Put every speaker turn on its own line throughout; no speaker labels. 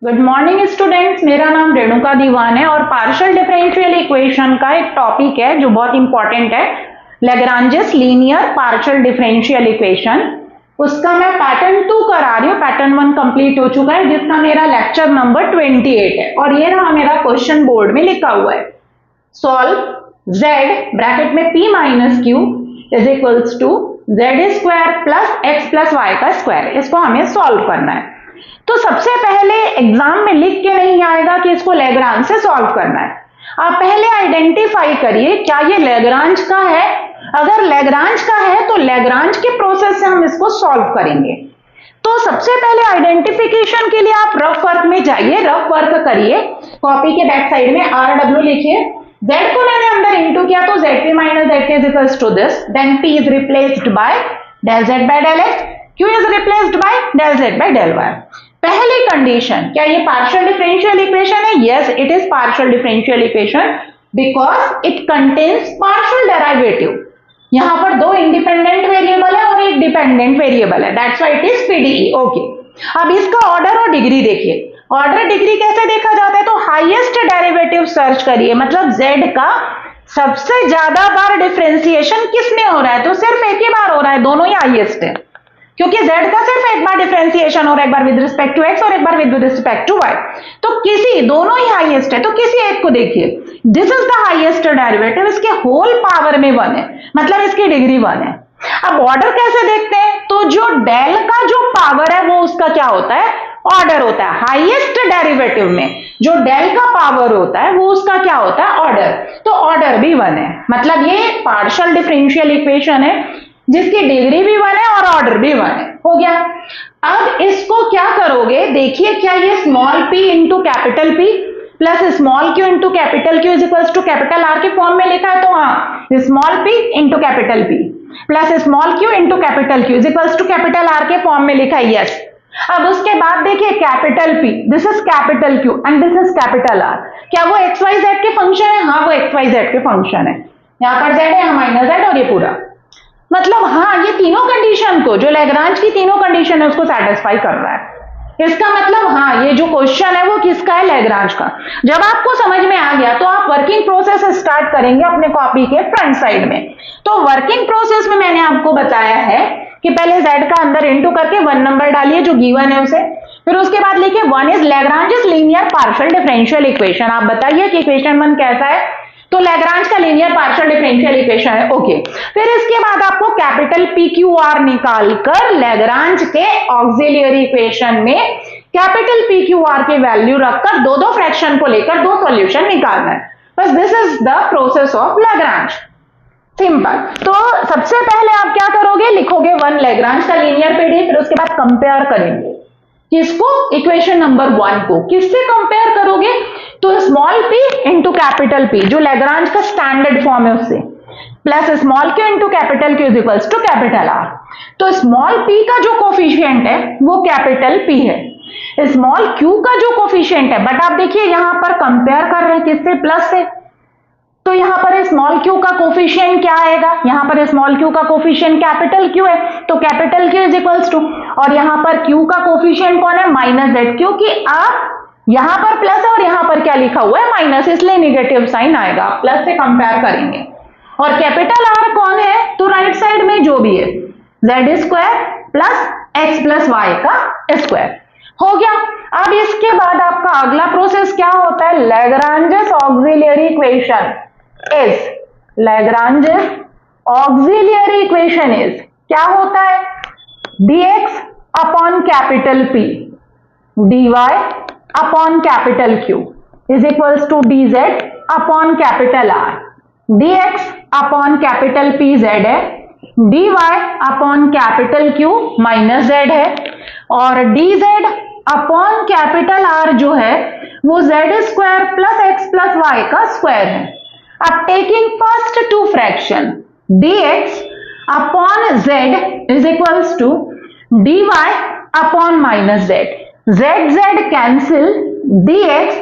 Good morning students, मेरा नाम रेणुका दीवान है और पार्शियल डिफरेंशियल इक्वेशन का एक टॉपिक है जो बहुत इंपॉर्टेंट है, Lagrange's linear partial differential equation. उसका मैं पैटर्न 2 करा रही हूँ। पैटर्न 1 कंप्लीट हो चुका है जिसका मेरा लेक्चर नंबर 28 है और ये रहा मेरा क्वेश्चन बोर्ड में लिखा हुआ है। सॉल्व z ब्रैकेट में p minus q is equals to z square plus x plus y का स्क्वायर। इसको हमें सॉल्व करना है। तो सबसे पहले एग्जाम में लिख के नहीं आएगा कि इसको लैग्रांज से सॉल्व करना है। आप पहले आइडेंटिफाई करिए क्या ये लैग्रांज का है। अगर लैग्रांज का है तो लैग्रांज के प्रोसेस से हम इसको सॉल्व करेंगे। तो सबसे पहले आइडेंटिफिकेशन के लिए आप रफ वर्क में जाइए, रफ वर्क करिए। कॉपी के बैक साइड में RW लिखिए। z को मैंने अंदर इंटू किया तो zp minus zk is equals to this, then p is replaced by del z by del x, q is replaced by del z by del y। पहली condition, क्या ये पार्शियल डिफरेंशियल इक्वेशन है? Yes, it is partial differential equation because it contains partial derivative. यहां पर दो independent variable है और एक डिपेंडेंट वेरिएबल है, that's why it is PDE. Okay, अब इसका ऑर्डर और डिग्री देखिए। ऑर्डर डिग्री कैसे देखा जाता है? तो हाईएस्ट डेरिवेटिव सर्च करिए, मतलब z का सबसे ज्यादा बार डिफरेंशिएशन किसमें हो रहा है? तो सिर्फ एक ही बार हो रहा है, दोनों ही हाईएस्ट है क्योंकि z का सिर्फ एक बार डिफरेंशिएशन हो रहा है, एक बार विद रिस्पेक्ट टू x और एक बार विद रिस्पेक्ट टू y। तो किसी, दोनों ही हाईएस्ट है, तो किसी एक को देखिए, this is the highest derivative, इसके होल पावर में 1 है, मतलब इसकी डिग्री 1 है। अब ऑर्डर कैसे देखते हैं? तो जो डेल का जो पावर है वो उसका क्या होता है? ऑर्डर होता है। हाईएस्ट डेरिवेटिव में जो डेल का पावर होता है वो उसका क्या होता है? ऑर्डर। तो ऑर्डर भी 1 है, मतलब ये पार्शियल डिफरेंशियल इक्वेशन है जिसकी डिग्री भी 1 है और ऑर्डर भी 1 है। हो गया। अब इसको क्या करोगे, देखिए, क्या ये small p into capital P plus small q into capital Q is equals to capital R के फॉर्म में लिखा है? तो हाँ, small p into capital P plus small q into capital Q is equals to capital R के form में लिखा है। यस। अब उसके बाद देखिए, capital P, this is capital Q and this is capital R। क्या वो XYZ के फंक्शन है? हाँ, वो XYZ के फंक्शन है। यहाँ पर z है, यहाँ माइनस z और ये पूरा, मतलब हाँ, ये तीनों कंडीशन को, जो लैग्रांज की तीनों कंडीशन है उसको सेटिस्फाई कर रहा है। इसका मतलब हाँ, ये जो क्वेश्चन है वो किसका है? लैग्रांज का। जब आपको समझ में आ गया तो आप वर्किंग प्रोसेस स्टार्ट करेंगे अपने कॉपी के फ्रंट साइड में। तो वर्किंग प्रोसेस में मैंने आपको बताया है कि पहले z का अंदर इंटू करके 1 नंबर डालिए जो गिवन है उसे, फिर उसके बाद लिखिए 1 is Lagrange's linear partial differential equation. आप बताइए कि इक्वेशन 1 कैसा है? तो लैग्रांज का लीनियर पार्शियल डिफरेंशियल इक्वेशन है। ओके, फिर इसके बाद आपको कैपिटल PQR निकालकर लैग्रांज के ऑक्सिलियरी इक्वेशन में कैपिटल PQR की वैल्यू रखकर दो दो फ्रैक्शन को लेकर दो सॉल्यूशन निकालना है। बस this is the process of Lagrange. Simple. तो सबसे पहले आप क्या करोगे, लिखोगे 1 लैग्रांज का लीनियर पीडीई, फिर उसके बाद कंपेयर करेंगे किसको? इक्वेशन नंबर 1 को। किससे कंपेयर करोगे? तो small p into capital P जो लैग्रांज का स्टैंडर्ड फॉर्म है उससे, plus small q into capital Q is equals to capital R। तो स्मॉल p का जो कोफिशिएंट है वो कैपिटल P है, स्मॉल q का जो कोफिशिएंट है, बट आप देखिए यहां पर कंपेयर कर रहे हैं किससे? प्लस से। तो यहां पर स्मॉल q का कोफिशिएंट क्या आएगा? यहां पर स्मॉल q का कोफिशिएंट कैपिटल Q है, तो capital Q is equals to, और यहां पर q का कोफिशिएंट कौन है? माइनस z, क्योंकि आप यहां पर प्लस है और यहां पर क्या लिखा हुआ है? माइनस, इसलिए नेगेटिव साइन आएगा। प्लस से कंपेयर करेंगे। और कैपिटल R कौन है? तो राइट साइड में जो भी है, z square plus x plus y का स्क्वायर। हो गया। अब इसके बाद आपका अगला प्रोसेस क्या होता है? Lagrange's auxiliary equation is, Lagrange's auxiliary equation is क्या होता है? dx upon capital P dy upon capital Q is equals to dz upon capital R। dx upon capital P z है, dy upon capital Q minus z है, और dz upon capital R जो है वो z square plus x plus y का square है। अब taking first two fraction, dx अपॉन z is equals to dy upon minus z, z cancel, dx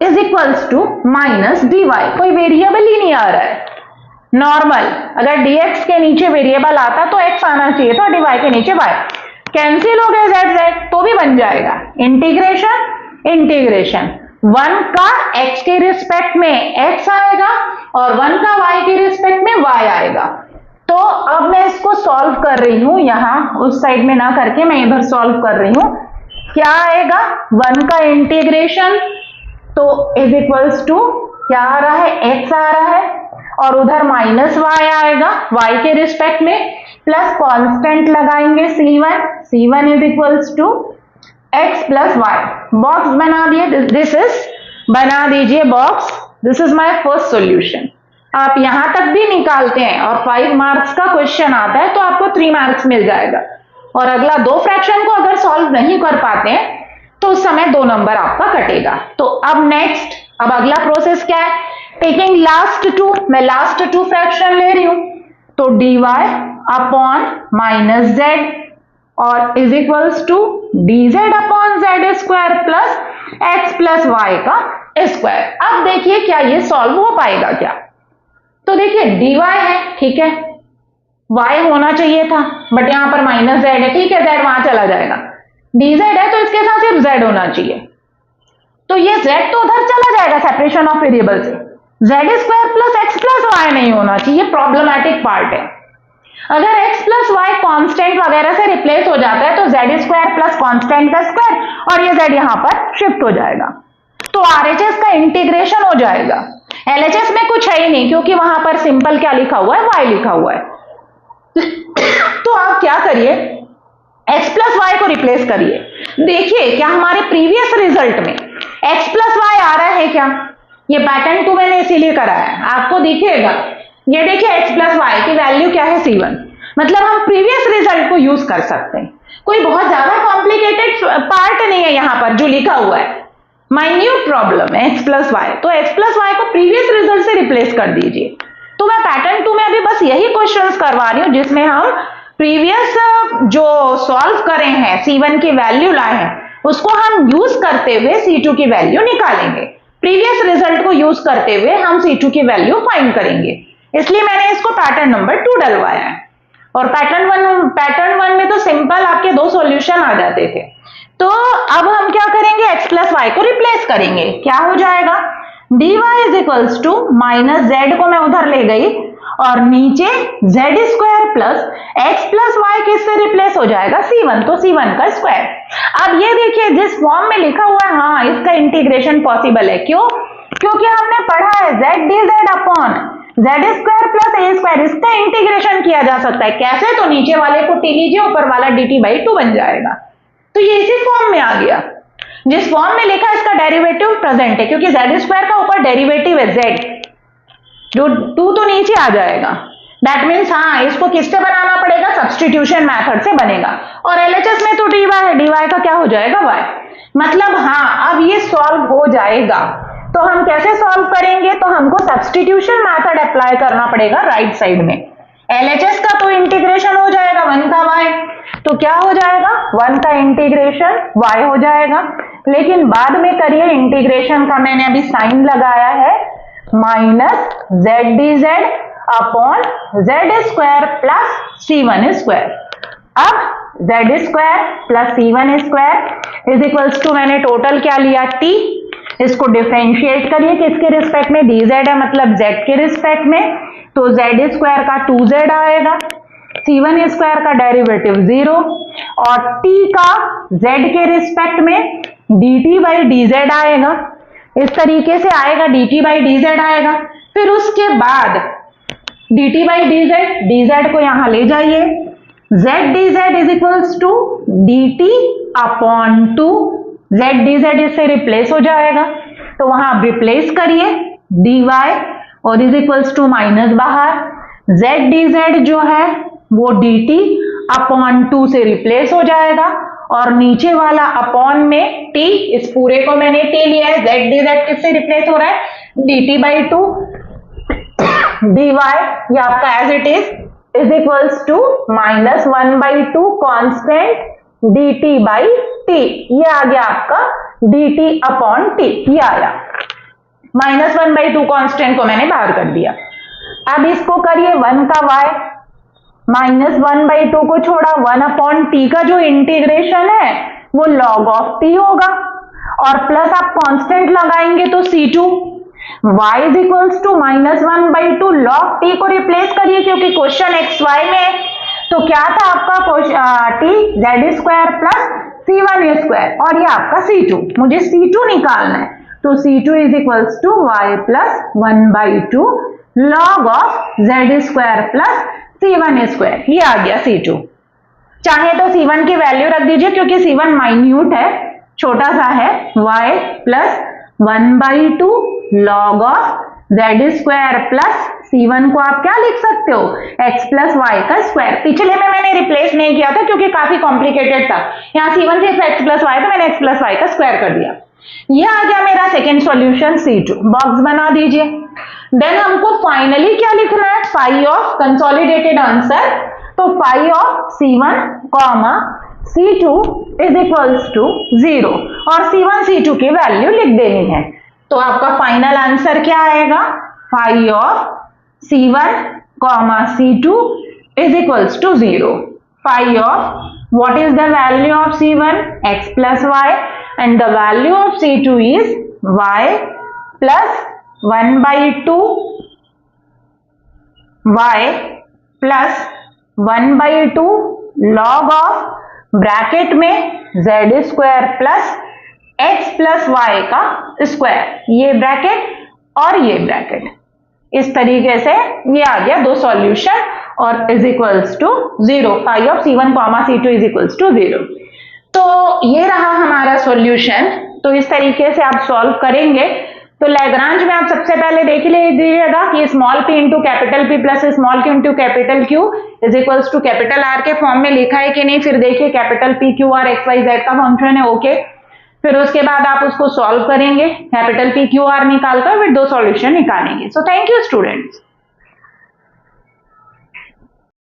is equals to minus dy। कोई variable ही नहीं आ रहा है। नॉर्मल, अगर dx के नीचे वेरिएबल आता तो x आना चाहिए था, dy के नीचे y। कैंसिल हो गए z तो भी बन जाएगा। इंटीग्रेशन इंटीग्रेशन 1 का x के रिस्पेक्ट में x आएगा और 1 का y के रिस्पेक्ट में y आएगा। तो अब मैं इसको सॉल्व कर रही हूं, यहां उस साइड में ना करके मैं इधर सॉल्व कर रही हूं। क्या आएगा 1 का इंटीग्रेशन तो इज इक्वल्स टू क्या आ रहा है, x आ रहा है और उधर माइनस y आएगा y के रिस्पेक्ट में, प्लस कांस्टेंट लगाएंगे c1 is equals to x plus y. Box बना दिए, दिस इज बना दीजिए box, this is my first solution. आप यहां तक भी निकालते हैं और 5 मार्क्स का क्वेश्चन आता है तो आपको 3 मार्क्स मिल जाएगा। और अगला 2 फ्रैक्शन को अगर सॉल्व नहीं कर पाते हैं तो उस समय 2 नंबर आपका कटेगा। तो अब नेक्स्ट, अब अगला प्रोसेस क्या है, टेकिंग लास्ट 2, मैं लास्ट 2 फ्रैक्शन ले रही हूं तो dy अपॉन माइनस जेड और is equals to dz upon z square plus x plus y का स्क्वायर। अब देखिए क्या ये सॉल्व हो पाएगा क्या, तो देखिए dy है, ठीक है, y होना चाहिए था बट यहां पर माइनस जेड है, ठीक है, z वहां चला जाएगा, dz है तो इसके साथ सिर्फ z होना चाहिए, तो ये z तो उधर चला जाएगा सेपरेशन ऑफ वेरिएबल से, z square plus x plus y नहीं होना चाहिए, प्रॉब्लमैटिक पार्ट है। अगर x प्लस वाई कॉन्स्टेंट वगैरह से रिप्लेस हो जाता है तो जेड स्क्वायर प्लस कॉन्स्टेंट का स्क्वायर और ये z यहां पर शिफ्ट हो जाएगा, तो RHS का इंटीग्रेशन हो जाएगा। LHS में कुछ है ही नहीं क्योंकि वहां पर सिंपल क्या लिखा हुआ है, y लिखा हुआ है। तो आप क्या करिए, x प्लस वाई को रिप्लेस करिए। देखिए क्या हमारे प्रीवियस रिजल्ट में x प्लस वाई आ रहा है क्या, ये पैटर्न 2 मैंने इसीलिए कराया है, आपको दिखेगा। ये देखिए x प्लस वाई की वैल्यू क्या है, c1, मतलब हम प्रीवियस रिजल्ट को यूज कर सकते हैं। कोई बहुत ज्यादा कॉम्प्लिकेटेड पार्ट नहीं है यहां पर जो लिखा हुआ है, माइन्यूट प्रॉब्लम है x प्लस वाई, तो x प्लस वाई को प्रीवियस रिजल्ट से रिप्लेस कर दीजिए। तो मैं पैटर्न 2 में अभी बस यही क्वेश्चंस करवा रही हूं जिसमें हम प्रीवियस जो सॉल्व करे हैं c1 की वैल्यू लाए हैं उसको हम यूज करते हुए c2 की वैल्यू निकालेंगे, प्रीवियस रिजल्ट को यूज करते हुए हम c2 की वैल्यू फाइंड करेंगे, इसलिए मैंने इसको पैटर्न नंबर 2 डलवाया है। और पैटर्न 1 में तो सिंपल आपके 2 सॉल्यूशन आ जाते थे। तो अब हम क्या करेंगे, x प्लस वाई को रिप्लेस करेंगे, क्या हो जाएगा, dy is equals to minus z को मैं उधर ले गई और नीचे z square plus x plus y किससे रिप्लेस हो जाएगा, c1, तो c1 का स्क्वायर। अब ये देखिए जिस फॉर्म में लिखा हुआ है, हाँ इसका इंटीग्रेशन पॉसिबल है, क्यों, क्योंकि हमने पढ़ा है z dz upon z square plus a square, इसका इंटीग्रेशन किया जा सकता है। कैसे, तो नीचे वाले को टी लीजिए, ऊपर वाला dt/2 बन जाएगा। तो ये इसी फॉर्म में आ गया जिस फॉर्म में लिखा, इसका डेरिवेटिव प्रेजेंट है क्योंकि जेड स्क्वायर का ऊपर डेरिवेटिव है z, जो 2 तो नीचे आ जाएगा। दैट मीन्स हाँ इसको किससे बनाना पड़ेगा, सब्सटीट्यूशन मेथड से बनेगा। और LHS में तो dy है, dy का क्या हो जाएगा y, मतलब हाँ अब ये सॉल्व हो जाएगा। तो हम कैसे सॉल्व करेंगे, तो हमको सब्सटीट्यूशन मेथड अप्लाई करना पड़ेगा राइट साइड में। LHS का तो इंटीग्रेशन हो जाएगा 1 का y, तो क्या हो जाएगा 1 का इंटीग्रेशन y हो जाएगा, लेकिन बाद में करिए इंटीग्रेशन का, मैंने अभी साइन लगाया है minus z dz upon z square plus c1 square. अब z square plus c1 square is equals to, मैंने टोटल क्या लिया t, इसको डिफरेंशिएट करिए किसके रिस्पेक्ट में, dz है मतलब z के रिस्पेक्ट में, तो z स्क्वायर का 2z आएगा, c1 स्क्वायर का डेरिवेटिव 0 और t का z के रिस्पेक्ट में dt/dz आएगा, इस तरीके से आएगा, dt/dz आएगा। फिर उसके बाद dt/dz, dz को यहां ले जाइए, z dz is equals to dt upon 2, z dz इससे रिप्लेस हो जाएगा, तो वहां आप रिप्लेस करिए dy और इज इक्वल्स टू माइनस बाहर, z dz जो है वो dt अपॉन 2 से रिप्लेस हो जाएगा और नीचे वाला अपॉन में t, इस पूरे को मैंने t लिया है, z dz किससे रिप्लेस हो रहा है, dt/2 dy ये आपका as it is equals to -1/2 constant dt/t, ये आ गया आपका dt अपॉन t, ये आया, -1/2 कांस्टेंट को मैंने बाहर कर दिया। अब इसको करिए 1 का y, -1/2 को छोड़ा, 1 अपॉन t का जो इंटीग्रेशन है वो log ऑफ t होगा और प्लस आप कांस्टेंट लगाएंगे तो C2, y is equals to -1/2 log t को रिप्लेस करिए क्योंकि क्वेश्चन xy में है, तो क्या था आपका t z² प्लस c1 और ये आपका C2, मुझे C2 निकालना है, तो C2 is equals to y plus 1/2 log of z² plus c1², ये आ गया C2। चाहे तो C1 की वैल्यू रख दीजिए क्योंकि C1 माइन्यूट है, छोटा सा है, y plus 1/2 log of z² plus C1 को आप क्या लिख सकते हो, x प्लस वाई का स्क्वायर। पिछले में मैंने रिप्लेस नहीं किया था क्योंकि काफी कॉम्प्लिकेटेड था, यहाँ C1 सिर्फ x प्लस वाई, तो मैंने x प्लस वाई का स्क्वायर कर दिया। ये आ गया मेरा सेकेंड सॉल्यूशन C2, बॉक्स बना दीजिए। देन हमको फाइनली क्या लिखना है, फाई ऑफ कंसोलिडेटेड आंसर, तो phi of C1 comma C2 is equals to 0 और C1 C2 की वैल्यू लिख देनी है। तो आपका फाइनल आंसर क्या आएगा, phi of C1 comma C2 is equals to 0। Phi of what is the value of C1, x plus y, and the value of C2 is y plus 1/2 y plus 1/2 log of bracket में z² plus x plus y का square, ये bracket और ये bracket, इस तरीके से ये आ गया दो सॉल्यूशन और is equals to 0। Phi of C1 comma C2 is equals to 0। तो ये रहा हमारा सॉल्यूशन। तो इस तरीके से आप सॉल्व करेंगे। तो लैग्रांज में आप सबसे पहले देख लीजिएगा कि small p into capital P plus small q into capital Q is equals to capital R के फॉर्म में लिखा है कि नहीं, फिर देखिए capital P Q R x y z का फंक्शन है, ओके। फिर उसके बाद आप उसको सॉल्व करेंगे, कैपिटल P Q R निकालकर फिर दो सॉल्यूशन निकालेंगे। So thank you students.